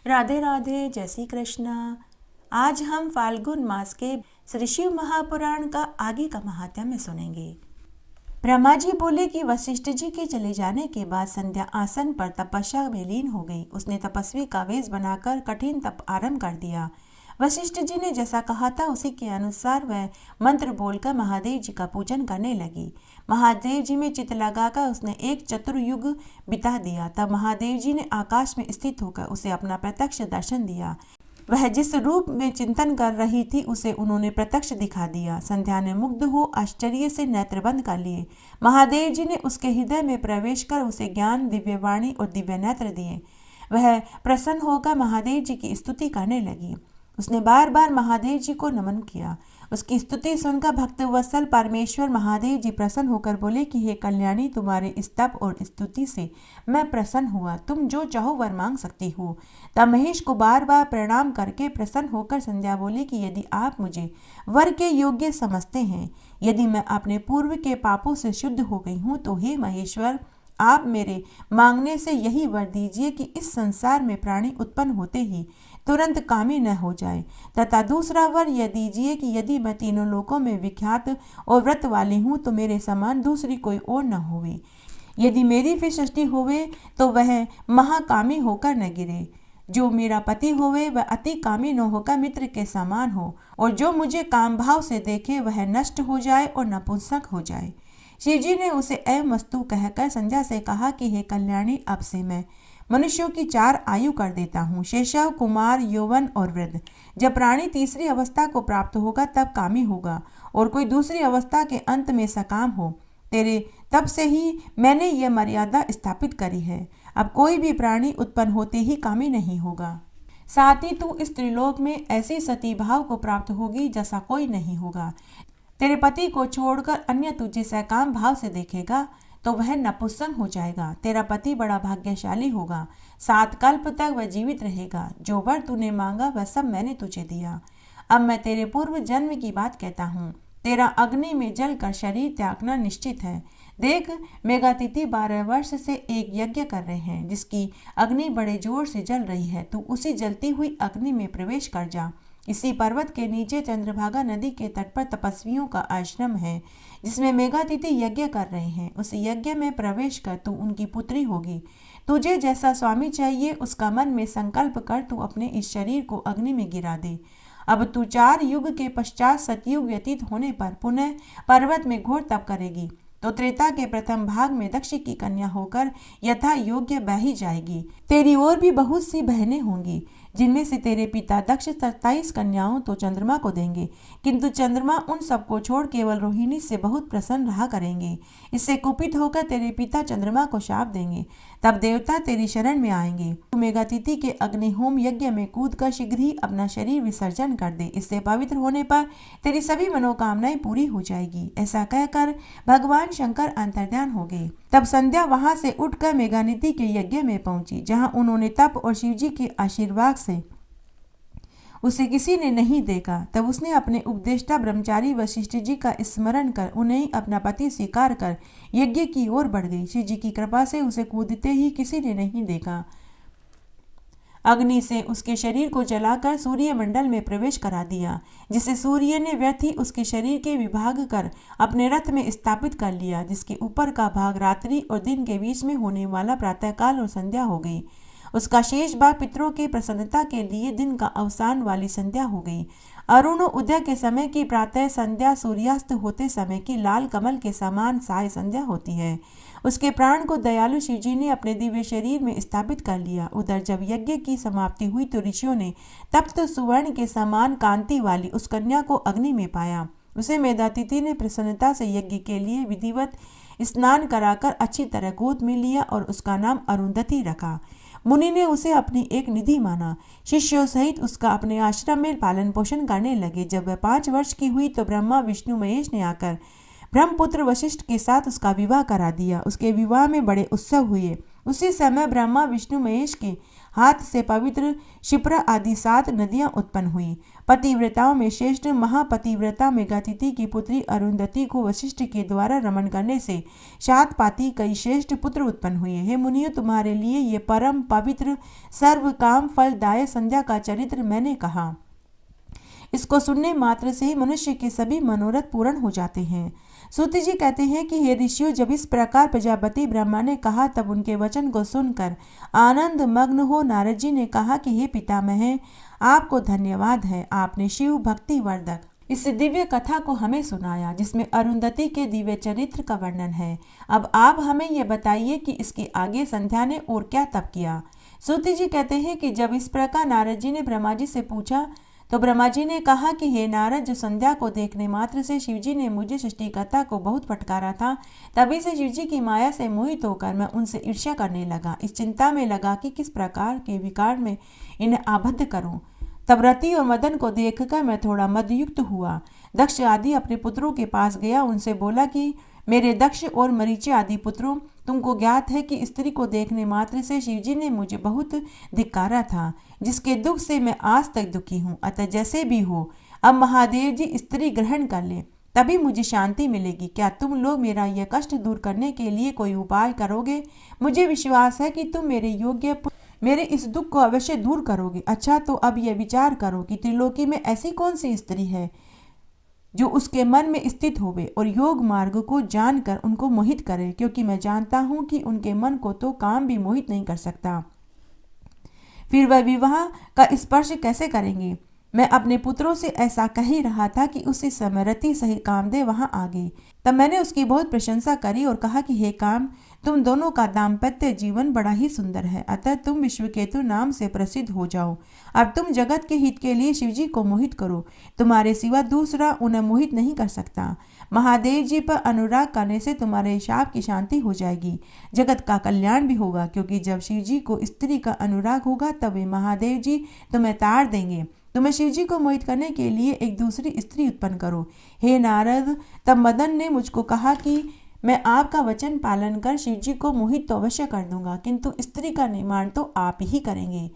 राधे राधे, जय श्री कृष्णा। आज हम फाल्गुन मास के श्री शिव महापुराण का आगे का महात्म्य सुनेंगे। ब्रह्मा जी बोले कि वशिष्ठ जी के चले जाने के बाद संध्या आसन पर तपस्या में लीन हो गई। उसने तपस्वी का वेश बनाकर कठिन तप आरंभ कर दिया। वशिष्ठ जी ने जैसा कहा था उसी के अनुसार वह मंत्र बोलकर महादेव जी का पूजन करने लगी। महादेव जी में चित्त लगाकर उसने एक चतुर्युग बिता दिया। तब महादेव जी ने आकाश में स्थित होकर उसे अपना प्रत्यक्ष दर्शन दिया। वह जिस रूप में चिंतन कर रही थी उसे उन्होंने प्रत्यक्ष दिखा दिया। संध्या ने मुग्ध हो आश्चर्य से नेत्र बंद कर लिए। महादेव जी ने उसके हृदय में प्रवेश कर उसे ज्ञान, दिव्य वाणी और दिव्य नेत्र दिए। वह प्रसन्न होकर महादेव जी की स्तुति करने लगी। उसने बार बार महादेव जी को नमन किया। उसकी स्तुति सुनकर भक्तवत्सल परमेश्वर महादेव जी प्रसन्न होकर बोले कि हे कल्याणी, तुम्हारे इस तप और स्तुति से मैं प्रसन्न हुआ। तुम जो चाहो वर मांग सकती हो। तब महेश को बार बार प्रणाम करके प्रसन्न होकर संध्या बोली कि यदि आप मुझे वर के योग्य समझते हैं, यदि मैं अपने पूर्व के पापों से शुद्ध हो गई हूँ, तो हे महेश्वर, आप मेरे मांगने से यही वर दीजिए कि इस संसार में प्राणी उत्पन्न होते ही तुरंत कामी न हो जाए, तथा दूसरा वर यह दीजिए कि यदि मैं तीनों लोकों में विख्यात और व्रत वाली हूँ तो मेरे समान दूसरी कोई और न होवे। यदि मेरी फिर सृष्टि होवे तो वह महाकामी होकर न गिरे। जो मेरा पति होवे वह अति कामी न होकर मित्र के समान हो, और जो मुझे काम भाव से देखे वह नष्ट हो जाए और नपुंसक हो जाए। शिवजी ने उसे अयमस्तु कहकर संध्या से कहा कि हे कल्याणी, अब से मैं मनुष्यों की 4 आयु कर देता हूँ, शैशव, कुमार, यौवन और वृद्ध। जब प्राणी तीसरी अवस्था को प्राप्त होगा तब कामी होगा, और कोई दूसरी अवस्था के अंत में सकाम हो। तेरे तब से ही मैंने यह मर्यादा स्थापित करी है। अब कोई भी प्राणी उत्पन्न होते ही कामी नहीं होगा। साथ ही तू इस त्रिलोक में ऐसी सती भाव को प्राप्त होगी जैसा कोई नहीं होगा। तेरे पति को छोड़कर अन्य तुझे सकाम भाव से देखेगा तो वह नपुंसक हो जाएगा। तेरा पति बड़ा भाग्यशाली होगा। 7 कल्प तक वह जीवित रहेगा। जो वर तूने मांगा वह सब मैंने तुझे दिया। अब मैं तेरे पूर्व जन्म की बात कहता हूँ। तेरा अग्नि में जलकर शरीर त्यागना निश्चित है। देख, मेघातिथि 12 वर्ष से एक यज्ञ कर रहे हैं जिसकी अग्नि बड़े जोर से जल रही है। तू उसी जलती हुई अग्नि में प्रवेश कर जा। इसी पर्वत के नीचे चंद्रभागा नदी के तट पर तपस्वियों का आश्रम है जिसमें मेघातिथि यज्ञ कर रहे हैं। उस यज्ञ में प्रवेश कर तू उनकी पुत्री होगी। तुझे जैसा स्वामी चाहिए उसका मन में संकल्प कर तू अपने इस शरीर को अग्नि में गिरा दे। अब तू 4 युग के पश्चात सतयुग व्यतीत होने पर पुनः पर्वत में घोर तप करेगी तो त्रेता के प्रथम भाग में दक्ष की कन्या होकर यथा योग्य बही जाएगी। तेरी और भी बहुत सी बहनें होंगी जिनमें से तेरे पिता दक्ष 27 कन्याओं तो चंद्रमा को देंगे, किंतु चंद्रमा उन सबको छोड़ केवल रोहिणी से बहुत प्रसन्न रहा करेंगे। इससे कुपित होकर तेरे पिता चंद्रमा को शाप देंगे। तब देवता तेरी शरण में आएंगे। तू मेघातिथि के अग्निहोम यज्ञ में कूद कर शीघ्र ही अपना शरीर विसर्जन कर दे। इससे पवित्र होने पर तेरी सभी मनोकामनाएं पूरी हो जाएगी। ऐसा कहकर भगवान शंकर अंतर्ध्यान हो गए। तब संध्या वहां से उठकर मेघातिथि के यज्ञ में पहुंची, जहां उन्होंने तप और शिवजी के आशीर्वाद से उसे किसी ने नहीं देखा। तब उसने अपने उपदेष्टा ब्रह्मचारी वशिष्ठ जी का स्मरण कर उन्हें अपना पति स्वीकार कर यज्ञ की ओर बढ़ गई। शिव जी की कृपा से उसे कूदते ही किसी ने नहीं देखा। अग्नि से उसके शरीर को जलाकर सूर्य मंडल में प्रवेश करा दिया, जिसे सूर्य ने व्यर्थ ही उसके शरीर के विभाग कर अपने रथ में स्थापित कर लिया, जिसके ऊपर का भाग रात्रि और दिन के बीच में होने वाला प्रातःकाल और संध्या हो गई। उसका शेष भाग पितरों के प्रसन्नता के लिए दिन का अवसान वाली संध्या हो गई। अरुण उदय के समय की प्रातः संध्या सूर्यास्त होते समय की लाल कमल के समान साय संध्या होती है। उसके प्राण को दयालु शिवजी ने अपने दिव्य शरीर में स्थापित कर लिया। उधर जब यज्ञ की समाप्ति हुई तो ऋषियों ने तप्त सुवर्ण के समान कांति वाली उस कन्या को अग्नि में पाया। उसे मेधातिथि ने प्रसन्नता से यज्ञ के लिए विधिवत स्नान कराकर अच्छी तरह गोद में लिया और उसका नाम अरुंधति रखा। मुनि ने उसे अपनी एक निधि माना। शिष्यों सहित उसका अपने आश्रम में पालन पोषण करने लगे। जब वह 5 वर्ष की हुई तो ब्रह्मा विष्णु महेश ने आकर ब्रह्मपुत्र वशिष्ठ के साथ उसका विवाह करा दिया। उसके विवाह में बड़े उत्सव हुए। उसी समय ब्रह्मा विष्णु महेश के हाथ से पवित्र क्षिप्रा आदि 7 नदियां उत्पन्न हुई। पतिव्रताओं में श्रेष्ठ महापतिव्रता मेघातिथि की पुत्री अरुंधति को वशिष्ठ के द्वारा रमण करने से 7 पाती कई श्रेष्ठ पुत्र उत्पन्न हुए। हे मुनियों, तुम्हारे लिए ये परम पवित्र सर्व काम फलदायक संध्या का चरित्र मैंने कहा। इसको सुनने मात्र से ही मनुष्य के सभी मनोरथ पूर्ण हो जाते हैं। सूत जी कहते हैं कि हे ऋषियों, जब इस प्रकार प्रजापति ब्रह्मा ने कहा तब उनके वचन को सुनकर आनंद मग्न हो नारद जी ने कहा कि हे पितामह, आपको धन्यवाद है, आपने शिव भक्ति वर्धक इस दिव्य कथा को हमें सुनाया जिसमें अरुंधति के दिव्य चरित्र का वर्णन है। अब आप हमें यह बताइए कि इसके आगे संध्या ने और क्या तप किया। सूत जी कहते हैं कि जब इस प्रकार नारद जी ने ब्रह्मा जी से पूछा तो ब्रह्मा जी ने कहा कि हे नारद, जो संध्या को देखने मात्र से शिवजी ने मुझे सृष्टिकर्ता को बहुत फटकारा था, तभी से शिवजी की माया से मोहित होकर मैं उनसे ईर्ष्या करने लगा। इस चिंता में लगा कि किस प्रकार के विकार में इन्हें आबद्ध करूं। तब रति और मदन को देखकर मैं थोड़ा मदयुक्त हुआ। दक्ष आदि अपने पुत्रों के पास गया, उनसे बोला कि मेरे दक्ष और मरीचि आदि पुत्रों, तुमको ज्ञात है कि स्त्री को देखने मात्र से शिवजी ने मुझे बहुत धिक्कारा था, जिसके दुख से मैं आज तक दुखी हूँ। अतः जैसे भी हो, अब महादेव जी स्त्री ग्रहण कर ले, तभी मुझे शांति मिलेगी। क्या तुम लोग मेरा यह कष्ट दूर करने के लिए कोई उपाय करोगे? मुझे विश्वास है कि तुम मेरे इस दुख को अवश्य दूर करोगे। अच्छा, तो अब यह विचार करो कि त्रिलोकी में ऐसी कौन सी स्त्री है जो उसके मन में स्थित होवे और योग मार्ग को जानकर उनको मोहित करे, क्योंकि मैं जानता हूं कि उनके मन को तो काम भी मोहित नहीं कर सकता। फिर वह विवाह का स्पर्श कैसे करेंगे? मैं अपने पुत्रों से ऐसा कह ही रहा था कि उसी समय रति सहित कामदेव वहां आ गई। तब मैंने उसकी बहुत प्रशंसा करी और कहा कि हे काम, तुम दोनों का दाम्पत्य जीवन बड़ा ही सुंदर है, अतः तुम विश्वकेतु नाम से प्रसिद्ध हो जाओ। अब तुम जगत के हित के लिए शिवजी को मोहित करो, तुम्हारे सिवा दूसरा उन्हें मोहित नहीं कर सकता। महादेव जी पर अनुराग करने से तुम्हारे शाप की शांति हो जाएगी, जगत का कल्याण भी होगा, क्योंकि जब शिवजी को स्त्री का अनुराग होगा तब वे महादेव जी तुम्हें ताड़ देंगे। तुम्हें शिवजी को मोहित करने के लिए एक दूसरी स्त्री उत्पन्न करो। हे नारद, तब मदन ने मुझको कहा कि मैं आपका वचन पालन कर शिवजी को मोहित तो अवश्य कर दूंगा, किंतु स्त्री का निर्माण तो आप ही करेंगे।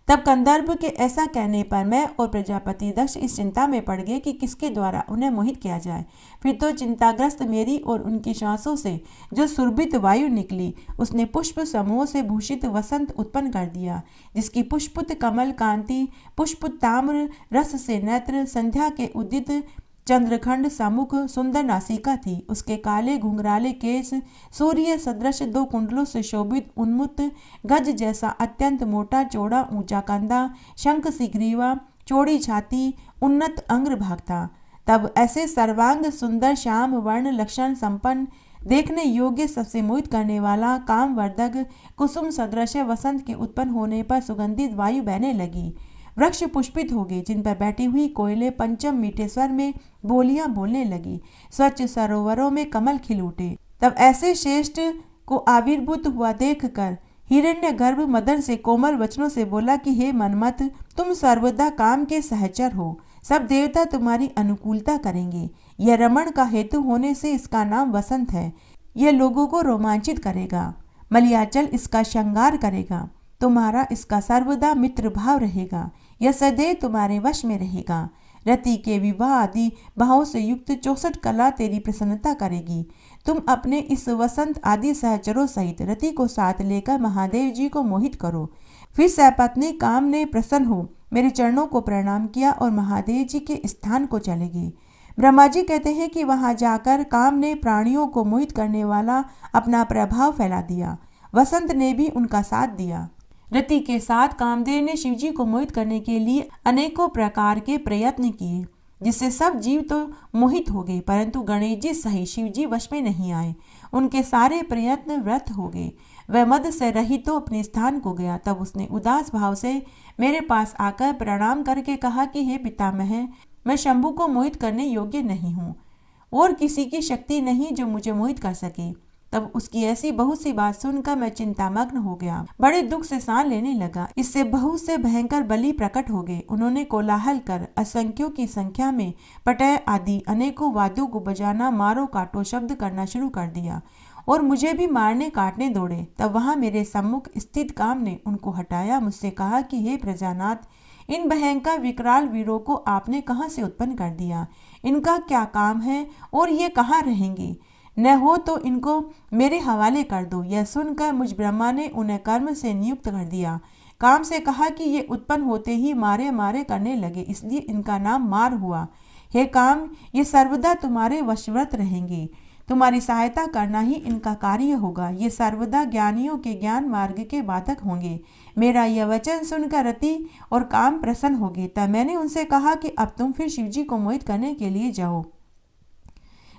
तब कंदर्प के ऐसा कहने पर मैं और प्रजापति दक्ष इस चिंता में पड़ गए कि किसके द्वारा उन्हें मोहित किया जाए। फिर तो चिंताग्रस्त मेरी और उनकी श्वासों से जो सुरभित वायु निकली, उसने पुष्प समूह से भूषित वसंत उत्पन्न कर दिया, जिसकी पुष्पुत कमल कांति पुष्प ताम्र रस से नेत्र, संध्या के उदित चंद्रखंड समुख, सुंदर नासिका थी। उसके काले घुंघराले केस सूर्य सदृश 2 कुंडलों से शोभित, उन्मुक्त गज जैसा अत्यंत मोटा चौड़ा ऊंचा कंधा, शंख सी ग्रीवा, चौड़ी छाती, उन्नत अंग्र भाग था। तब ऐसे सर्वांग सुंदर श्याम वर्ण लक्षण संपन्न, देखने योग्य, सबसे मोहित करने वाला, कामवर्धक कुसुम सदृश वसंत के उत्पन्न होने पर सुगंधित वायु बहने लगी। वृक्ष पुष्पित हो गए, जिन पर बैठी हुई कोयले पंचम मीठे स्वर में बोलियां बोलने लगी। स्वच्छ सरोवरों में कमल खिल उठे। तब ऐसे श्रेष्ठ को आविर्भूत हुआ देखकर हिरण्यगर्भ मदन से कोमल वचनों से बोला कि हे मनमथ, तुम सर्वदा काम के सहचर हो, सब देवता तुम्हारी अनुकूलता करेंगे। यह रमण का हेतु होने से इसका नाम वसंत है। यह लोगों को रोमांचित करेगा, मलयाचल इसका श्रृंगार करेगा, तुम्हारा इसका सर्वदा मित्र भाव रहेगा, यह सदैव तुम्हारे वश में रहेगा। रति के विवाह आदि भावों से युक्त 64 कला तेरी प्रसन्नता करेगी। तुम अपने इस वसंत आदि सहचरों सहित रति को साथ लेकर महादेव जी को मोहित करो। फिर सपत्नी काम ने प्रसन्न हो मेरे चरणों को प्रणाम किया और महादेव जी के स्थान को चले गए। ब्रह्मा जी कहते हैं कि वहां जाकर काम ने प्राणियों को मोहित करने वाला अपना प्रभाव फैला दिया। वसंत ने भी उनका साथ दिया। रति के साथ कामदेव ने शिवजी को मोहित करने के लिए अनेकों प्रकार के प्रयत्न किए, जिससे सब जीव तो मोहित हो गए, परंतु गणेश जी सहित शिवजी वश में नहीं आए। उनके सारे प्रयत्न व्यर्थ हो गए। वह मद से रहित तो अपने स्थान को गया। तब उसने उदास भाव से मेरे पास आकर प्रणाम करके कहा कि हे पितामह, मैं शंभु को मोहित करने योग्य नहीं हूँ और किसी की शक्ति नहीं जो मुझे मोहित कर सके। तब उसकी ऐसी बहुत सी बात सुनकर मैं चिंतामग्न हो गया, बड़े दुख से सांस लेने लगा। इससे बहुत से भयंकर बलि प्रकट हो गए। उन्होंने कोलाहल कर असंख्यों की संख्या में पटय आदि अनेकों वाद्यों को बजाना, मारो काटो शब्द करना शुरू कर दिया। और मुझे भी मारने काटने दौड़े। तब वहां मेरे सम्मुख स्थित काम ने उनको हटाया, मुझसे कहा कि हे प्रजानाथ, इन भयंकर विकराल वीरों को आपने कहाँ से उत्पन्न कर दिया? इनका क्या काम है और ये कहाँ रहेंगे? न हो तो इनको मेरे हवाले कर दो। यह सुनकर मुझ ब्रह्मा ने उन्हें कर्म से नियुक्त कर दिया। काम से कहा कि ये उत्पन्न होते ही मारे मारे करने लगे, इसलिए इनका नाम मार हुआ। हे काम, ये सर्वदा तुम्हारे वशवर्त रहेंगे, तुम्हारी सहायता करना ही इनका कार्य होगा। ये सर्वदा ज्ञानियों के ज्ञान मार्ग के बाधक होंगे। मेरा यह वचन सुनकर रति और काम प्रसन्न हो गए। तब मैंने उनसे कहा कि अब तुम फिर शिवजी को मोहित करने के लिए जाओ।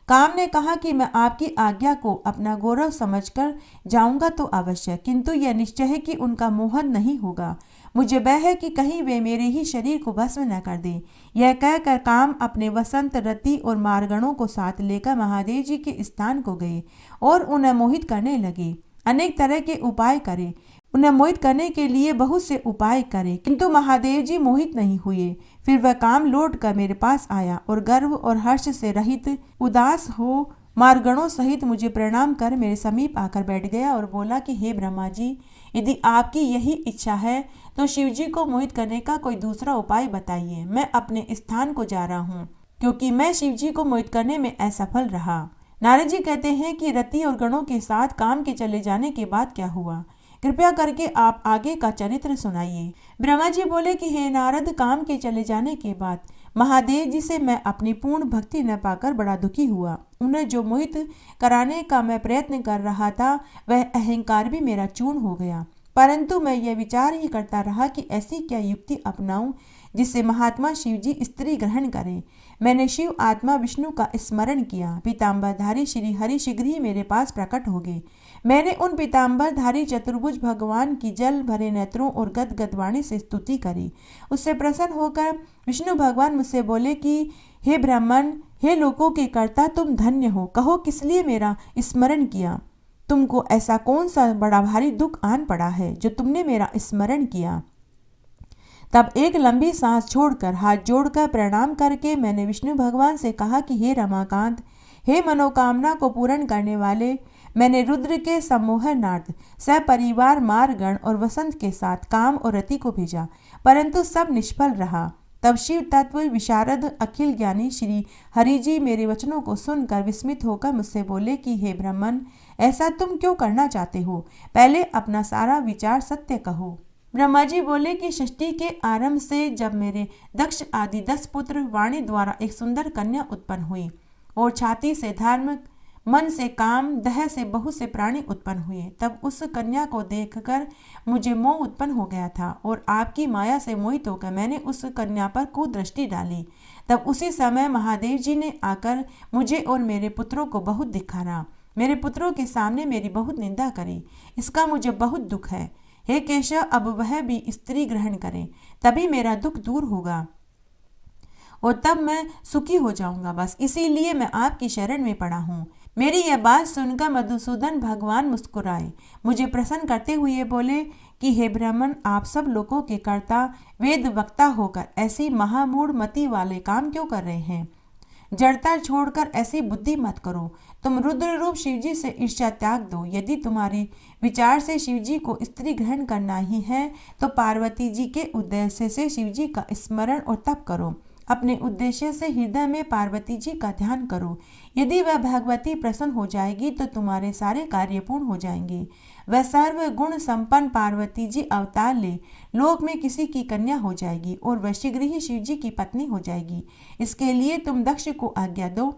काम ने कहा कि मैं आपकी आज्ञा को अपना गौरव समझकर जाऊंगा तो अवश्य, किंतु यह निश्चय है कि उनका मोहन नहीं होगा। मुझे भय है कि कहीं वे मेरे ही शरीर को भस्म न कर दें। यह कहकर काम अपने वसंत, रति और मारगणों को साथ लेकर महादेव जी के स्थान को गए और उन्हें मोहित करने लगे। अनेक तरह के उपाय करे, उन्हें मोहित करने के लिए बहुत से उपाय करे, किंतु महादेव जी मोहित नहीं हुए। फिर वह काम लौट कर मेरे पास आया और गर्व और हर्ष से रहित उदास हो मारगणों सहित मुझे प्रणाम कर मेरे समीप आकर बैठ गया और बोला कि हे ब्रह्मा जी, यदि आपकी यही इच्छा है तो शिवजी को मोहित करने का कोई दूसरा उपाय बताइए। मैं अपने स्थान को जा रहा हूँ, क्योंकि मैं शिवजी को मोहित करने में असफल रहा। नारद जी कहते हैं कि रति और गणों के साथ काम के चले जाने के बाद क्या हुआ, कृपया करके आप आगे का चरित्र सुनाइए। ब्रह्मा जी बोले कि हे नारद, काम के चले जाने के बाद महादेव जी से मैं अपनी पूर्ण भक्ति न पाकर बड़ा दुखी हुआ। उन्हें जो मोहित कराने का मैं प्रयत्न कर रहा था, वह अहंकार भी मेरा चूर्ण हो गया। परंतु मैं यह विचार ही करता रहा कि ऐसी क्या युक्ति अपनाऊं जिससे महात्मा शिवजी स्त्री ग्रहण करें। मैंने शिव आत्मा विष्णु का स्मरण किया। पीताम्बरधारी श्री हरि शीघ्र ही मेरे पास प्रकट हो गए। मैंने उन पीताम्बरधारी चतुर्भुज भगवान की जल भरे नेत्रों और गदगद वाणी से स्तुति करी। उससे प्रसन्न होकर विष्णु भगवान मुझसे बोले कि हे ब्राह्मण, हे लोकों के कर्ता, तुम धन्य हो। कहो किस लिए मेरा स्मरण किया? तुमको ऐसा कौन सा बड़ा भारी दुख आन पड़ा है जो तुमने मेरा स्मरण किया? तब एक लंबी सांस छोड़कर हाथ जोड़कर प्रणाम करके मैंने विष्णु भगवान से कहा कि हे रमाकांत, हे मनोकामना को पूर्ण करने वाले, मैंने रुद्र के सम्मोहनार्थ सपरिवार मारगण और वसंत के साथ काम और रति को भेजा, परंतु सब निष्फल रहा। तब शिव तत्व विशारद अखिल ज्ञानी श्री हरि जी मेरे वचनों को सुनकर विस्मित होकर मुझसे बोले कि हे ब्राह्मण, ऐसा तुम क्यों करना चाहते हो? पहले अपना सारा विचार सत्य कहो। ब्रह्मा जी बोले कि सृष्टि के आरंभ से जब मेरे दक्ष आदि 10 पुत्र वाणी द्वारा एक सुंदर कन्या उत्पन्न हुई और छाती से धर्म, मन से काम, दह से बहुत से प्राणी उत्पन्न हुए, तब उस कन्या को देखकर मुझे मोह उत्पन्न हो गया था और आपकी माया से मोहित होकर मैंने उस कन्या पर कुदृष्टि डाली। तब उसी समय महादेव जी ने आकर मुझे और मेरे पुत्रों को बहुत धिक्कारा। मेरे पुत्रों के सामने मेरी बहुत निंदा करी। इसका मुझे बहुत दुख है। हे केशव, अब वह भी स्त्री ग्रहण करें, तभी मेरा दुख दूर होगा और तब मैं सुखी हो जाऊंगा। बस इसीलिए मैं आपकी शरण में पड़ा हूँ। मेरी यह बात सुनकर मधुसूदन भगवान मुस्कुराए, मुझे प्रसन्न करते हुए बोले कि हे ब्राह्मण, आप सब लोगों के कर्ता वेद वक्ता होकर ऐसी महामूढ़ मति वाले काम क्यों कर रहे हैं? जड़ता छोड़कर ऐसी बुद्धि मत करो। तुम रुद्र रूप शिवजी से ईर्ष्या त्याग दो। यदि तुम्हारी विचार से शिवजी को स्त्री ग्रहण करना ही है तो पार्वती जी के उद्देश्य से शिवजी का स्मरण और तप करो। अपने उद्देश्य से हृदय में पार्वती जी का ध्यान करो। यदि वह भगवती प्रसन्न हो जाएगी तो तुम्हारे सारे कार्य पूर्ण हो जाएंगे। वह सर्व गुण संपन्न पार्वती जी अवतार ले लोक में किसी की कन्या हो जाएगी और वह शीघ्र ही शिव जी की पत्नी हो जाएगी। इसके लिए तुम दक्ष को आज्ञा दो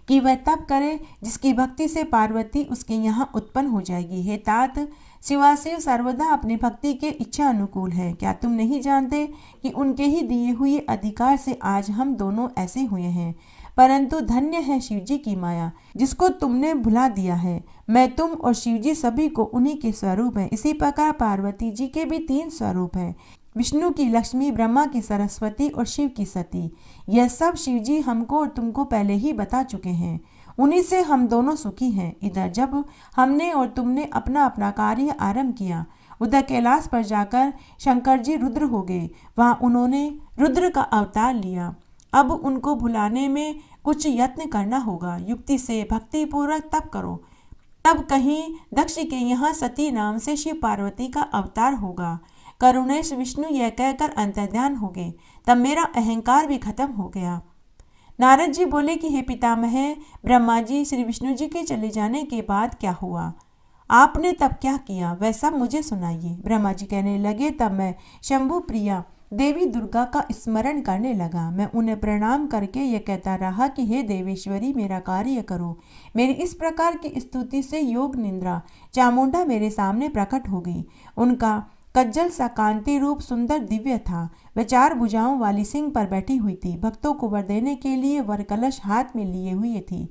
कि वह तप करे, जिसकी भक्ति से पार्वती उसके यहाँ उत्पन्न हो जाएगी। हे तात, शिवाशिव सर्वदा अपनी भक्ति के इच्छा अनुकूल है। क्या तुम नहीं जानते कि उनके ही दिए हुए अधिकार से आज हम दोनों ऐसे हुए हैं? परंतु धन्य है शिवजी की माया, जिसको तुमने भुला दिया है। मैं, तुम और शिवजी सभी को उन्हीं के स्वरूप है। इसी प्रकार पार्वती जी के भी 3 स्वरूप हैं, विष्णु की लक्ष्मी, ब्रह्मा की सरस्वती और शिव की सती। यह सब शिवजी हमको और तुमको पहले ही बता चुके हैं। उन्हीं से हम दोनों सुखी हैं। इधर जब हमने और तुमने अपना अपना कार्य आरंभ किया, उधर कैलाश पर जाकर शंकर जी रुद्र हो गए। वहाँ उन्होंने रुद्र का अवतार लिया। अब उनको भुलाने में कुछ यत्न करना होगा। युक्ति से भक्ति पूर्वक तप करो। तब कहीं दक्ष के यहाँ सती नाम से शिव पार्वती का अवतार होगा। करुणेश विष्णु यह कहकर अंतर्ध्यान हो गए। तब मेरा अहंकार भी खत्म हो गया। नारद जी बोले कि हे पितामह ब्रह्मा जी, श्री विष्णु जी के चले जाने के बाद क्या हुआ, आपने तब क्या किया, वह सब मुझे सुनाइए। ब्रह्मा जी कहने लगे, तब मैं शंभु प्रिया देवी दुर्गा का स्मरण करने लगा। मैं उन्हें प्रणाम करके ये कहता रहा कि हे देवेश्वरी, मेरा कार्य करो। मेरी इस प्रकार की स्तुति से योग निंद्रा चामुंडा मेरे सामने प्रकट हो गई। उनका कज्जल सा कांति रूप सुंदर दिव्य था। वह 4 भुजाओं वाली सिंह पर बैठी हुई थी। भक्तों को वर देने के लिए वर कलश हाथ में लिए हुए थी।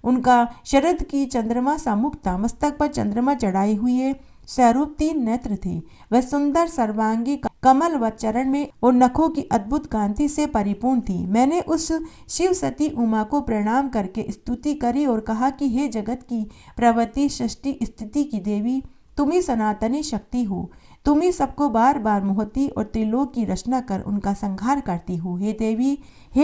उनका शरद की चंद्रमा सा मुख था। मस्तक पर चंद्रमा चढ़ाई हुए स्वरूप 3 नेत्र थे। वह सुंदर सर्वांगी कमल व चरण में और नखों की अद्भुत कांति से परिपूर्ण थी। मैंने उस शिव सती उमा को प्रणाम करके स्तुति करी और कहा कि हे जगत की प्रवृत्ति सृष्टि स्थिति की देवी, तुम ही सनातनी शक्ति हो। तुम ही सबको बार बार मोहती और त्रिलोक की रचना कर उनका संहार करती हो। हे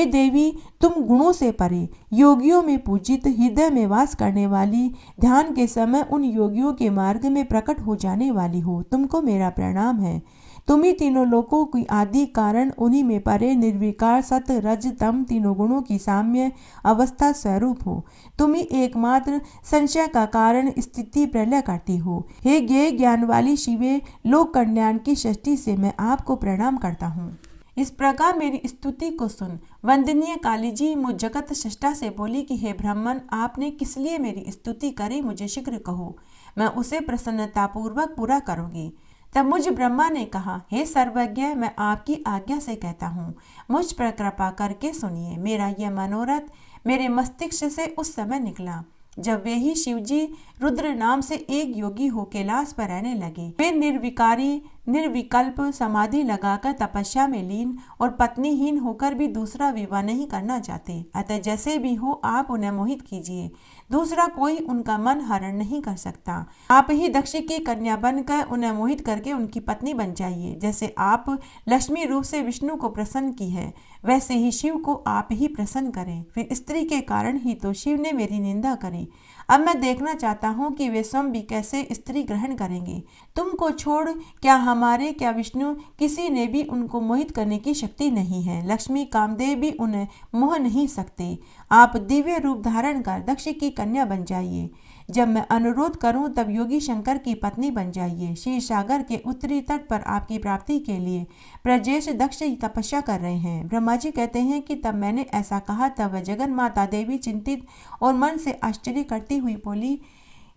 देवी, तुम गुणों से परे, योगियों में पूजित, हृदय में वास करने वाली, ध्यान के समय उन योगियों के मार्ग में प्रकट हो जाने वाली हो। तुमको मेरा प्रणाम है। तुम ही तीनों लोकों की आदि कारण, उन्हीं में परे निर्विकार सत रज तम तीनों गुणों की साम्य अवस्था स्वरूप हो। तुम ही एकमात्र संशय का कारण, स्थिति प्रलय करती हो। हे ज्ञेय ज्ञान वाली शिवे, लोक कल्याण की सृष्टि से मैं आपको प्रणाम करता हूँ। इस प्रकार मेरी स्तुति को सुन वंदनीय काली जी मुझ जगत सृष्टा से बोली कि हे ब्राह्मण, आपने किस लिए मेरी स्तुति करी, मुझे शीघ्र कहो, मैं उसे प्रसन्नतापूर्वक पूरा करूंगी। तब मुझ ब्रह्मा ने कहा, हे सर्वज्ञ, मैं आपकी आज्ञा से कहता हूँ, मुझ पर कृपा करके सुनिए। मेरा यह मनोरथ मेरे मस्तिष्क से उस समय निकला जब वे ही शिवजी रुद्र नाम से एक योगी हो कैलाश पर रहने लगे। वे निर्विकारी निर्विकल्प समाधि लगाकर तपस्या में लीन और पत्नीहीन होकर भी दूसरा विवाह नहीं करना चाहते। अतः जैसे भी हो आप उन्हें मोहित कीजिए, दूसरा कोई उनका मन हरण नहीं कर सकता। आप ही दक्ष की कन्या बनकर उन्हें मोहित करके उनकी पत्नी बन जाइए। जैसे आप लक्ष्मी रूप से विष्णु को प्रसन्न की है, वैसे ही शिव को आप ही प्रसन्न करें। फिर स्त्री के कारण ही तो शिव ने मेरी निंदा करी। अब मैं देखना चाहता हूँ कि वे स्वयं भी कैसे स्त्री ग्रहण करेंगे। तुमको छोड़ क्या हमारे, क्या विष्णु, किसी ने भी उनको मोहित करने की शक्ति नहीं है। लक्ष्मी कामदेव भी उन्हें मोह नहीं सकते। आप दिव्य रूप धारण कर दक्ष की कन्या बन जाइए। जब मैं अनुरोध करूं तब योगी शंकर की पत्नी बन जाइए। क्षीर सागर के उत्तरी तट पर आपकी प्राप्ति के लिए प्रजेश दक्ष तपस्या कर रहे हैं। ब्रह्मा जी कहते हैं कि तब मैंने ऐसा कहा, तब वह जगन माता देवी चिंतित और मन से आश्चर्य करती हुई बोली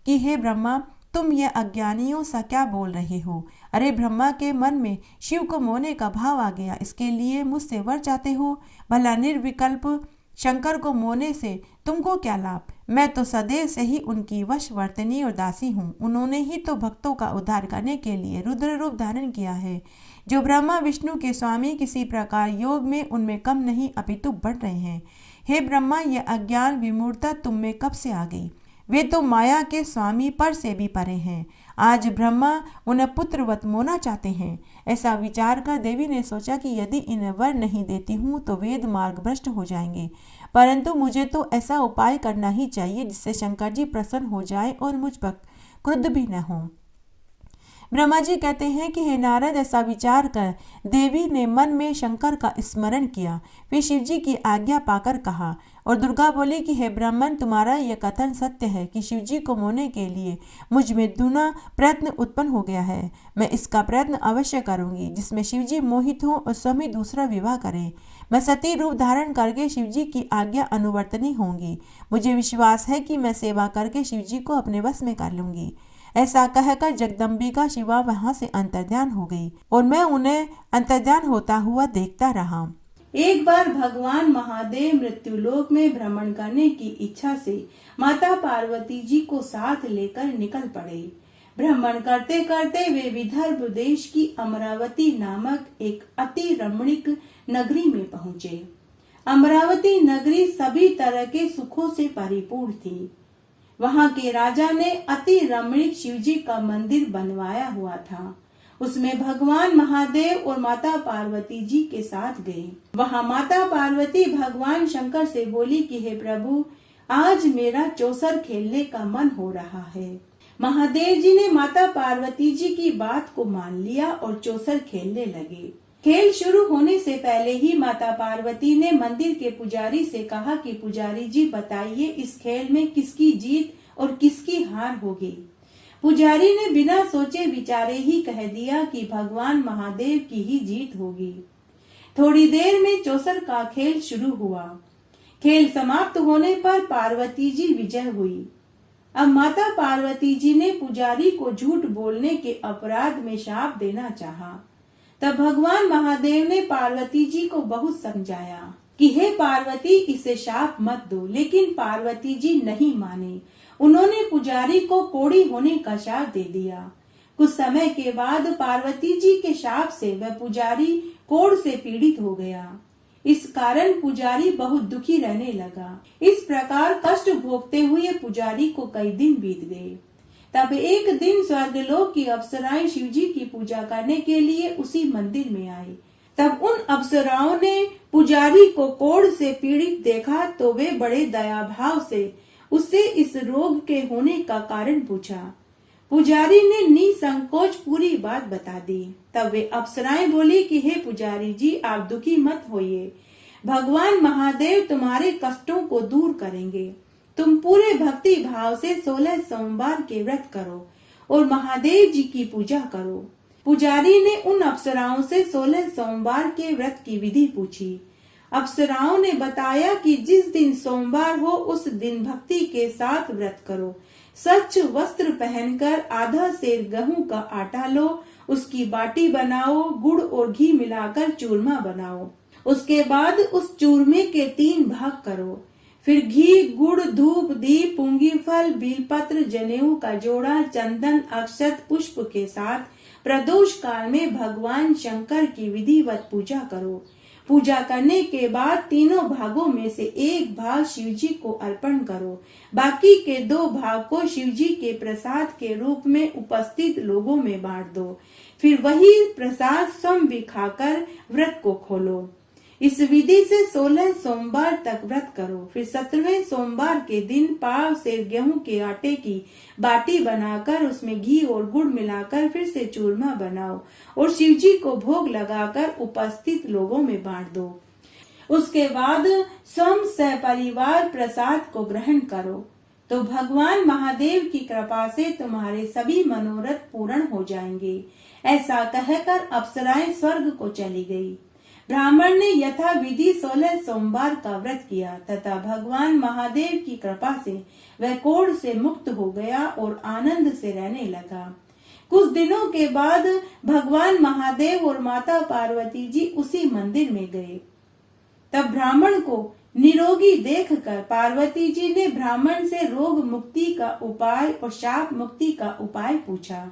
कि हे ब्रह्मा, तुम ये अज्ञानियों सा क्या बोल रहे हो। अरे ब्रह्मा के मन में शिव को मोहने का भाव आ गया, इसके लिए मुझसे वर चाहते हो। भला निर्विकल्प शंकर को मोहने से तुमको क्या लाभ। मैं तो सदैव से ही उनकी वशवर्तनी और दासी हूँ। उन्होंने ही तो भक्तों का उद्धार करने के लिए रुद्र रूप धारण किया है। जो ब्रह्मा विष्णु के स्वामी किसी प्रकार योग में उनमें कम नहीं अपितु बढ़ रहे हैं। हे ब्रह्मा, यह अज्ञान विमूढ़ता तुम में कब से आ गई। वे तो माया के स्वामी पर से भी परे हैं। आज ब्रह्मा उन्हें पुत्रवत मोना चाहते हैं। ऐसा विचार कर देवी ने सोचा कि यदि इन्हें वर नहीं देती हूँ तो वेद मार्ग भ्रष्ट हो जाएंगे, परंतु मुझे तो ऐसा उपाय करना ही चाहिए जिससे शंकर जी प्रसन्न हो जाए और मुझ पर क्रुद्ध भी न हो। ब्रह्मा जी कहते हैं कि हे नारद, ऐसा विचार कर देवी ने मन में शंकर का स्मरण किया। फिर शिव जी की आज्ञा पाकर कहा और दुर्गा बोली कि हे ब्राह्मण, तुम्हारा यह कथन सत्य है कि शिव जी को मोहने के लिए मुझ में दूना प्रयत्न उत्पन्न हो गया है। मैं इसका प्रयत्न अवश्य करूंगी जिसमें शिव जी मोहित हो और स्वयं दूसरा विवाह करें। मैं सती रूप धारण करके शिव जी की आज्ञा अनुवर्तनी होंगी। मुझे विश्वास है कि मैं सेवा करके शिव जी को अपने वश में कर लूंगी। ऐसा कहकर जगदम्बिका शिवा वहां से अंतर्ध्यान हो गई और मैं उन्हें अंतर्ध्यान होता हुआ देखता रहा। एक बार भगवान महादेव मृत्युलोक में भ्रमण करने की इच्छा से माता पार्वती जी को साथ लेकर निकल पड़े। भ्रमण करते करते वे विदर्भ देश की अमरावती नामक एक अति रमणीक नगरी में पहुँचे। अमरावती नगरी सभी तरह के सुखों से परिपूर्ण थी। वहां के राजा ने अति रमणीक शिवजी का मंदिर बनवाया हुआ था। उसमें भगवान महादेव और माता पार्वती जी के साथ गए। वहां माता पार्वती भगवान शंकर से बोली कि हे प्रभु, आज मेरा चौसर खेलने का मन हो रहा है। महादेव जी ने माता पार्वती जी की बात को मान लिया और चौसर खेलने लगे। खेल शुरू होने से पहले ही माता पार्वती ने मंदिर के पुजारी से कहा कि पुजारी जी बताइए इस खेल में किसकी जीत और किसकी हार होगी। पुजारी ने बिना सोचे विचारे ही कह दिया कि भगवान महादेव की ही जीत होगी। थोड़ी देर में चौसर का खेल शुरू हुआ। खेल समाप्त होने पर पार्वती जी विजय हुई। अब माता पार्वती जी ने पुजारी को झूठ बोलने के अपराध में शाप देना चाहा। तब भगवान महादेव ने पार्वती जी को बहुत समझाया कि हे पार्वती इसे शाप मत दो, लेकिन पार्वती जी नहीं माने। उन्होंने पुजारी को कोढ़ी होने का शाप दे दिया। कुछ समय के बाद पार्वती जी के शाप से वह पुजारी कोढ़ से पीड़ित हो गया। इस कारण पुजारी बहुत दुखी रहने लगा। इस प्रकार कष्ट भोगते हुए पुजारी को कई दिन बीत गए। तब एक दिन स्वर्गलोक की अप्सराएं शिव जी की पूजा करने के लिए उसी मंदिर में आई। तब उन अप्सराओं ने पुजारी को कोढ़ से पीड़ित देखा तो वे बड़े दया भाव से उससे इस रोग के होने का कारण पूछा। पुजारी ने निसंकोच पूरी बात बता दी। तब वे अप्सराएं बोली कि हे पुजारी जी आप दुखी मत होइए, भगवान महादेव तुम्हारे कष्टों को दूर करेंगे। तुम पूरे भक्ति भाव से 16 सोमवार के व्रत करो और महादेव जी की पूजा करो। पुजारी ने उन अप्सराओं से 16 सोमवार के व्रत की विधि पूछी। अप्सराओं ने बताया कि जिस दिन सोमवार हो उस दिन भक्ति के साथ व्रत करो। स्वच्छ वस्त्र पहनकर आधा सेर गेहूं का आटा लो, उसकी बाटी बनाओ, गुड़ और घी मिलाकर चूरमा बनाओ। उसके बाद उस चूरमे के 3 भाग करो। फिर घी, गुड़, धूप, दीप, पुंगी फल, बेलपत्र, जनेऊ का जोड़ा, चंदन, अक्षत, पुष्प के साथ प्रदोष काल में भगवान शंकर की विधिवत पूजा करो। पूजा करने के बाद तीनों भागों में से 1 भाग शिव जी को अर्पण करो। बाकी के 2 भाग को शिव जी के प्रसाद के रूप में उपस्थित लोगों में बांट दो। फिर वही प्रसाद स्वयं भी खाकर व्रत को खोलो। इस विधि से 16 सोमवार तक व्रत करो। फिर 17वें सोमवार के दिन पाव से गेहूं के आटे की बाटी बनाकर उसमें घी और गुड़ मिलाकर फिर से चूरमा बनाओ और शिव जी को भोग लगाकर उपस्थित लोगों में बांट दो। उसके बाद स्वयं सपरिवार प्रसाद को ग्रहण करो तो भगवान महादेव की कृपा से तुम्हारे सभी मनोरथ पूर्ण हो जाएंगे। ऐसा कहकर अप्सराएं स्वर्ग को चली गई। ब्राह्मण ने यथा विधि 16 सोमवार का व्रत किया तथा भगवान महादेव की कृपा से वह कोढ़ से मुक्त हो गया और आनंद से रहने लगा। कुछ दिनों के बाद भगवान महादेव और माता पार्वती जी उसी मंदिर में गए। तब ब्राह्मण को निरोगी देखकर पार्वती जी ने ब्राह्मण से रोग मुक्ति का उपाय और शाप मुक्ति का उपाय पूछा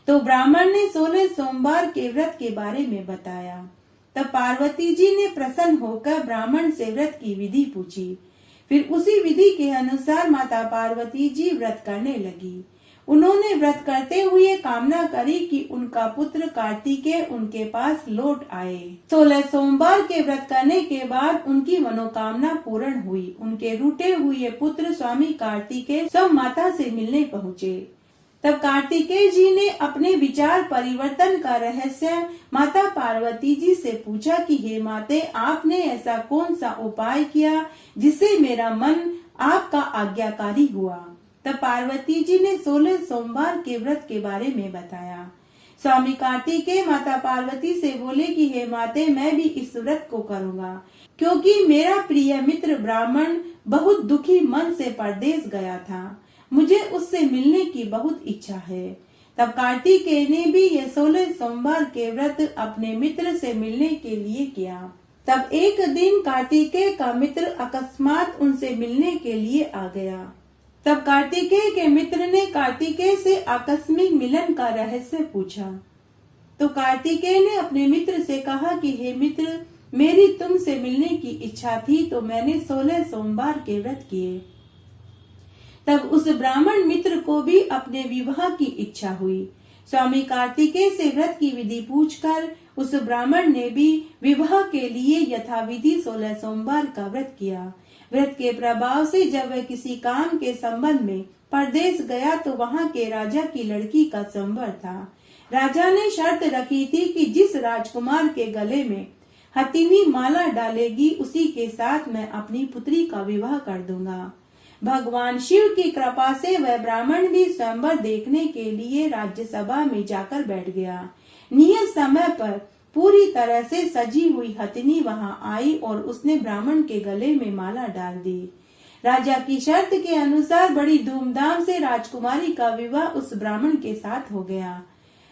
तो ब्राह्मण ने 16 सोमवार के व्रत के बारे में बताया। तब पार्वती जी ने प्रसन्न होकर ब्राह्मण से व्रत की विधि पूछी। फिर उसी विधि के अनुसार माता पार्वती जी व्रत करने लगी। उन्होंने व्रत करते हुए कामना करी कि उनका पुत्र कार्तिकेय उनके पास लौट आए। 16 सोमवार के व्रत करने के बाद उनकी मनोकामना पूर्ण हुई। उनके रूठे हुए पुत्र स्वामी कार्तिकेय सब माता से मिलने पहुँचे। तब कार्तिकेय जी ने अपने विचार परिवर्तन का रहस्य माता पार्वती जी से पूछा कि हे माते, आपने ऐसा कौन सा उपाय किया जिससे मेरा मन आपका आज्ञाकारी हुआ। तब पार्वती जी ने 16 सोमवार के व्रत के बारे में बताया। स्वामी कार्तिकेय माता पार्वती से बोले कि हे माते, मैं भी इस व्रत को करूंगा क्योंकि मेरा प्रिय मित्र ब्राह्मण बहुत दुखी मन से परदेश गया था। मुझे उससे मिलने की बहुत इच्छा है। तब कार्तिकेय ने भी ये 16 सोमवार के व्रत अपने मित्र से मिलने के लिए किया। तब एक दिन कार्तिकेय का मित्र अकस्मात उनसे मिलने के लिए आ गया। तब कार्तिकेय के मित्र ने कार्तिकेय से आकस्मिक मिलन का रहस्य पूछा तो कार्तिकेय ने अपने मित्र से कहा कि हे मित्र, मेरी तुमसे मिलने की इच्छा थी तो मैंने 16 सोमवार के व्रत किए। तब उस ब्राह्मण मित्र को भी अपने विवाह की इच्छा हुई। स्वामी कार्तिकेय से व्रत की विधि पूछकर उस ब्राह्मण ने भी विवाह के लिए यथाविधि 16 सोमवार का व्रत किया। व्रत के प्रभाव से जब वह किसी काम के संबंध में परदेश गया तो वहाँ के राजा की लड़की का संवर था। राजा ने शर्त रखी थी कि जिस राजकुमार के गले में हथिनी माला डालेगी उसी के साथ मैं अपनी पुत्री का विवाह कर दूंगा। भगवान शिव की कृपा से वह ब्राह्मण भी स्वयंवर देखने के लिए राज्यसभा में जाकर बैठ गया। नियत समय पर पूरी तरह से सजी हुई हथिनी वहां आई और उसने ब्राह्मण के गले में माला डाल दी। राजा की शर्त के अनुसार बड़ी धूमधाम से राजकुमारी का विवाह उस ब्राह्मण के साथ हो गया।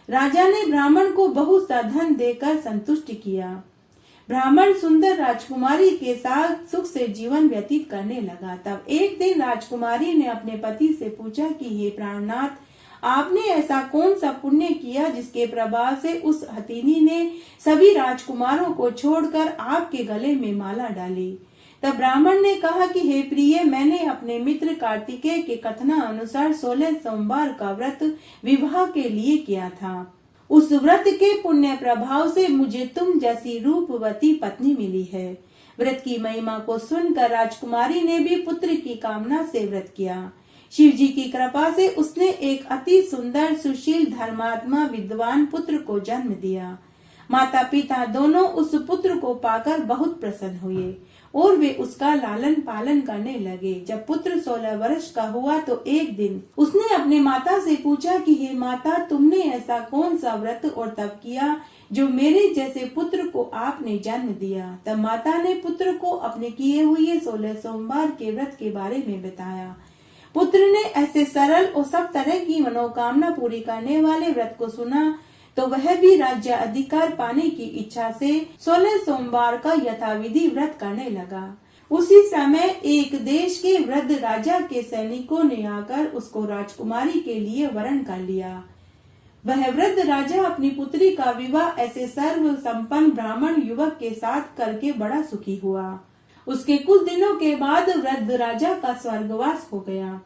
राजा ने ब्राह्मण को बहुत सा धन देकर संतुष्ट किया। ब्राह्मण सुंदर राजकुमारी के साथ सुख से जीवन व्यतीत करने लगा। तब एक दिन राजकुमारी ने अपने पति से पूछा कि हे प्राणनाथ, आपने ऐसा कौन सा पुण्य किया जिसके प्रभाव से उस हथिनी ने सभी राजकुमारों को छोड़कर आपके गले में माला डाली। तब ब्राह्मण ने कहा कि हे प्रिय, मैंने अपने मित्र कार्तिकेय के कथना अनुसार 16 सोमवार का व्रत विवाह के लिए किया था। उस व्रत के पुण्य प्रभाव से मुझे तुम जैसी रूपवती पत्नी मिली है। व्रत की महिमा को सुनकर राजकुमारी ने भी पुत्र की कामना से व्रत किया। शिव जी की कृपा से उसने एक अति सुंदर, सुशील, धर्मात्मा, विद्वान पुत्र को जन्म दिया। माता पिता दोनों उस पुत्र को पाकर बहुत प्रसन्न हुए और वे उसका लालन पालन करने लगे। जब पुत्र 16 वर्ष का हुआ तो एक दिन उसने अपने माता से पूछा कि हे माता, तुमने ऐसा कौन सा व्रत और तप किया जो मेरे जैसे पुत्र को आपने जन्म दिया। तब माता ने पुत्र को अपने किए हुए 16 सोमवार के व्रत के बारे में बताया। पुत्र ने ऐसे सरल और सब तरह की मनोकामना पूरी करने वाले व्रत को सुना तो वह भी राज्य अधिकार पाने की इच्छा से 16 सोमवार का यथाविधि व्रत करने लगा। उसी समय एक देश के वृद्ध राजा के सैनिकों ने आकर उसको राजकुमारी के लिए वरण कर लिया। वह वृद्ध राजा अपनी पुत्री का विवाह ऐसे सर्व संपन्न ब्राह्मण युवक के साथ करके बड़ा सुखी हुआ। उसके कुछ दिनों के बाद वृद्ध राजा का स्वर्गवास हो गया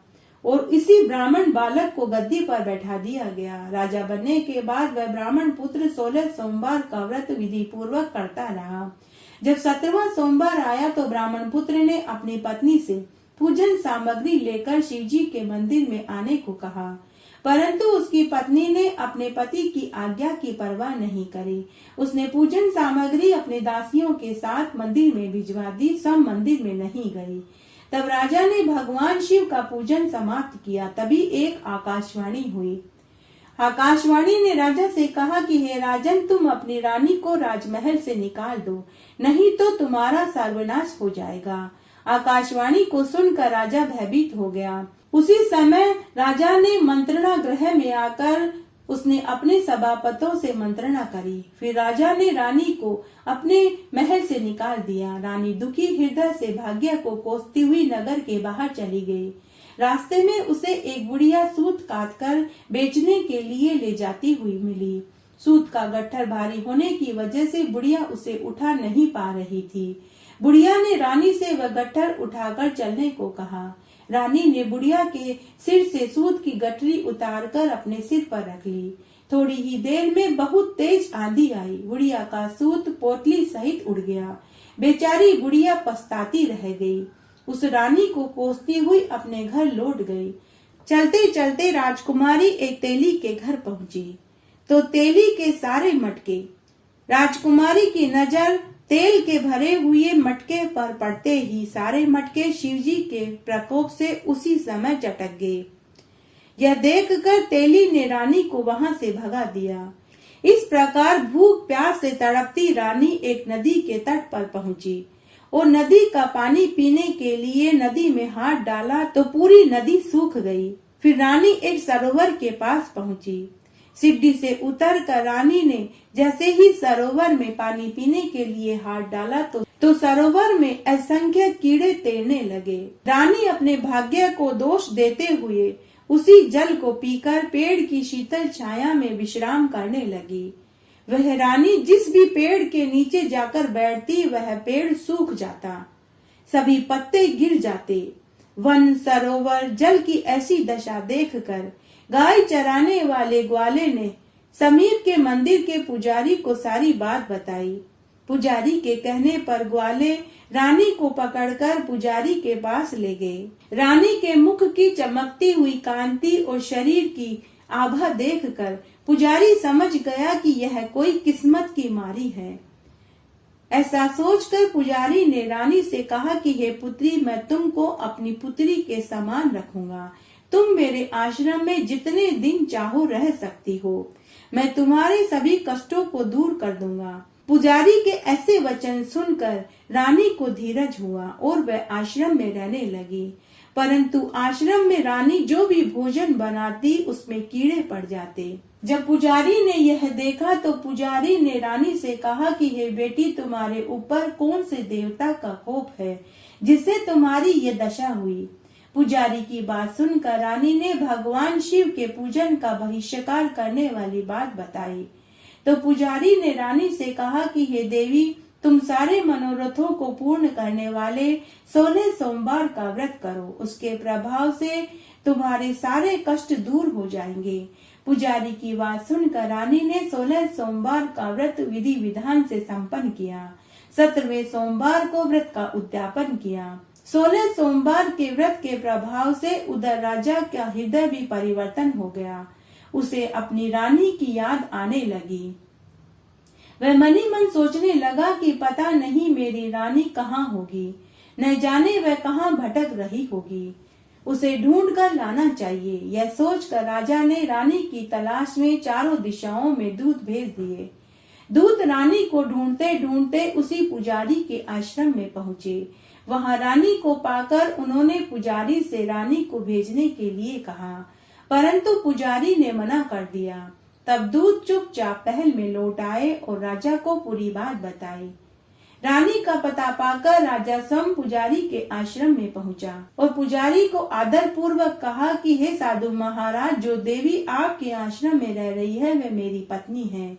और इसी ब्राह्मण बालक को गद्दी पर बैठा दिया गया। राजा बनने के बाद वह ब्राह्मण पुत्र 16 सोमवार का व्रत विधि पूर्वक करता रहा। जब 17वां सोमवार आया तो ब्राह्मण पुत्र ने अपनी पत्नी से पूजन सामग्री लेकर शिवजी के मंदिर में आने को कहा, परंतु उसकी पत्नी ने अपने पति की आज्ञा की परवाह नहीं करी। उसने पूजन सामग्री अपने दासियों के साथ मंदिर में भिजवा दी, सब मंदिर में नहीं गई। तब राजा ने भगवान शिव का पूजन समाप्त किया। तभी एक आकाशवाणी हुई। आकाशवाणी ने राजा से कहा कि हे राजन, तुम अपनी रानी को राजमहल से निकाल दो, नहीं तो तुम्हारा सर्वनाश हो जाएगा। आकाशवाणी को सुनकर राजा भयभीत हो गया। उसी समय राजा ने मंत्रणा गृह में आकर उसने अपने सभापतों से मंत्रणा करी। फिर राजा ने रानी को अपने महल से निकाल दिया। रानी दुखी हृदय से भाग्य को कोसती हुई नगर के बाहर चली गई। रास्ते में उसे एक बुढ़िया सूत काटकर बेचने के लिए ले जाती हुई मिली। सूत का गट्ठर भारी होने की वजह से बुढ़िया उसे उठा नहीं पा रही थी। बुढ़िया ने रानी से वह गट्ठर उठाकर चलने को कहा। रानी ने बुढ़िया के सिर से सूत की गठरी उतारकर अपने सिर पर रख ली। थोड़ी ही देर में बहुत तेज आंधी आई। बुढ़िया का सूत पोटली सहित उड़ गया। बेचारी बुढ़िया पछताती रह गई। उस रानी को कोसती हुई अपने घर लौट गई। चलते चलते राजकुमारी एक तेली के घर पहुंची तो तेली के सारे मटके, राजकुमारी की नजर तेल के भरे हुए मटके पर पड़ते ही सारे मटके शिवजी के प्रकोप से उसी समय चटक गए। यह देखकर तेली ने रानी को वहां से भगा दिया। इस प्रकार भूख प्यास से तड़पती रानी एक नदी के तट पर पहुंची और नदी का पानी पीने के लिए नदी में हाथ डाला तो पूरी नदी सूख गई। फिर रानी एक सरोवर के पास पहुंची। सीढ़ी से उतरकर रानी ने जैसे ही सरोवर में पानी पीने के लिए हाथ डाला तो सरोवर में असंख्य कीड़े तैरने लगे। रानी अपने भाग्य को दोष देते हुए उसी जल को पीकर पेड़ की शीतल छाया में विश्राम करने लगी। वह रानी जिस भी पेड़ के नीचे जाकर बैठती वह पेड़ सूख जाता, सभी पत्ते गिर जाते। वन, सरोवर, जल की ऐसी दशा देखकर गाय चराने वाले ग्वाले ने समीप के मंदिर के पुजारी को सारी बात बताई। पुजारी के कहने पर ग्वाले रानी को पकड़कर पुजारी के पास ले गए। रानी के मुख की चमकती हुई कांति और शरीर की आभा देखकर पुजारी समझ गया कि यह कोई किस्मत की मारी है। ऐसा सोचकर पुजारी ने रानी से कहा कि हे पुत्री, मैं तुमको अपनी पुत्री के समान रखूंगा। तुम मेरे आश्रम में जितने दिन चाहो रह सकती हो। मैं तुम्हारे सभी कष्टों को दूर कर दूंगा। पुजारी के ऐसे वचन सुनकर रानी को धीरज हुआ और वह आश्रम में रहने लगी। परंतु आश्रम में रानी जो भी भोजन बनाती उसमें कीड़े पड़ जाते। जब पुजारी ने यह देखा तो पुजारी ने रानी से कहा कि हे बेटी, तुम्हारे ऊपर कौन से देवता का कोप है जिससे तुम्हारी ये दशा हुई। पुजारी की बात सुनकर रानी ने भगवान शिव के पूजन का बहिष्कार करने वाली बात बताई। तो पुजारी ने रानी से कहा कि हे देवी, तुम सारे मनोरथों को पूर्ण करने वाले 16 सोमवार का व्रत करो। उसके प्रभाव से तुम्हारे सारे कष्ट दूर हो जाएंगे। पुजारी की बात सुनकर रानी ने 16 सोमवार का व्रत विधि विधान से संपन्न किया। 17वें सोमवार को व्रत का उद्यापन किया। 16 सोमवार के व्रत के प्रभाव से उधर राजा का हृदय भी परिवर्तन हो गया। उसे अपनी रानी की याद आने लगी। वह मन ही मन सोचने लगा कि पता नहीं मेरी रानी कहाँ होगी, न जाने वह कहाँ भटक रही होगी। उसे ढूंढ कर लाना चाहिए। यह सोचकर राजा ने रानी की तलाश में चारों दिशाओं में दूत भेज दिए। दूत रानी को ढूंढते ढूंढते उसी पुजारी के आश्रम में पहुंचे। वहां रानी को पाकर उन्होंने पुजारी से रानी को भेजने के लिए कहा, परंतु पुजारी ने मना कर दिया। तब दूत चुपचाप महल में लौट आए और राजा को पूरी बात बताई। रानी का पता पाकर राजा स्वयं पुजारी के आश्रम में पहुंचा और पुजारी को आदर पूर्वक कहा कि हे साधु महाराज, जो देवी आपके आश्रम में रह रही है वह मेरी पत्नी है।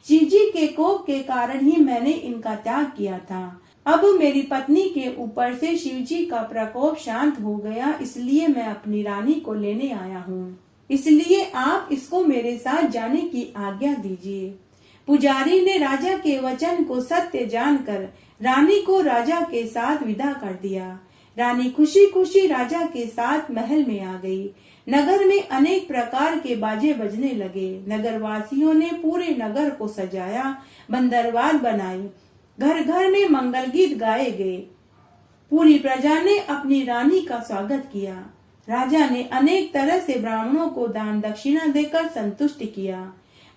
शिव जी के कोप के कारण ही मैंने इनका त्याग किया था। अब मेरी पत्नी के ऊपर से शिव जी का प्रकोप शांत हो गया, इसलिए मैं अपनी रानी को लेने आया हूँ। इसलिए आप इसको मेरे साथ जाने की आज्ञा दीजिए। पुजारी ने राजा के वचन को सत्य जानकर रानी को राजा के साथ विदा कर दिया। रानी खुशी खुशी राजा के साथ महल में आ गई। नगर में अनेक प्रकार के बाजे बजने लगे। नगर वासियों ने पूरे नगर को सजाया, बंदरवाल बनाई, घर घर में मंगल गीत गाए गए। पूरी प्रजा ने अपनी रानी का स्वागत किया। राजा ने अनेक तरह से ब्राह्मणों को दान दक्षिणा देकर संतुष्ट किया।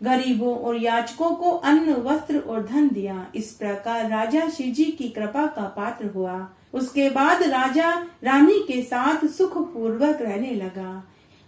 गरीबों और याचकों को अन्न, वस्त्र और धन दिया। इस प्रकार राजा शिव जी की कृपा का पात्र हुआ। उसके बाद राजा रानी के साथ सुख पूर्वक रहने लगा।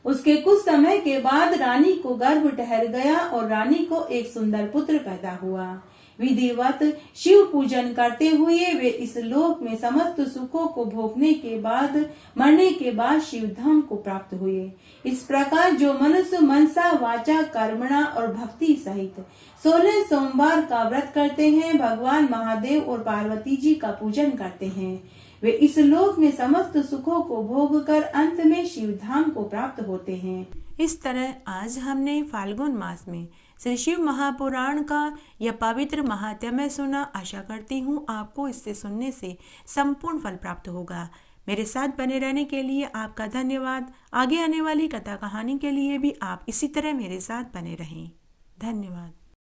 उसके कुछ समय के बाद रानी को गर्भ ठहर गया और रानी को एक सुंदर पुत्र पैदा हुआ। विधिवत शिव पूजन करते हुए वे इस लोक में समस्त सुखों को भोगने के बाद मरने के बाद शिव धाम को प्राप्त हुए। इस प्रकार जो मनुष्य मनसा, वाचा, कर्मणा और भक्ति सहित 16 सोमवार का व्रत करते हैं, भगवान महादेव और पार्वती जी का पूजन करते हैं, वे इस लोक में समस्त सुखों को भोग कर अंत में शिव धाम को प्राप्त होते हैं। इस तरह आज हमने फाल्गुन मास में श्री शिव महापुराण का यह पवित्र महात्म्य सुना। आशा करती हूँ आपको इससे सुनने से संपूर्ण फल प्राप्त होगा। मेरे साथ बने रहने के लिए आपका धन्यवाद। आगे आने वाली कथा कहानी के लिए भी आप इसी तरह मेरे साथ बने रहें। धन्यवाद।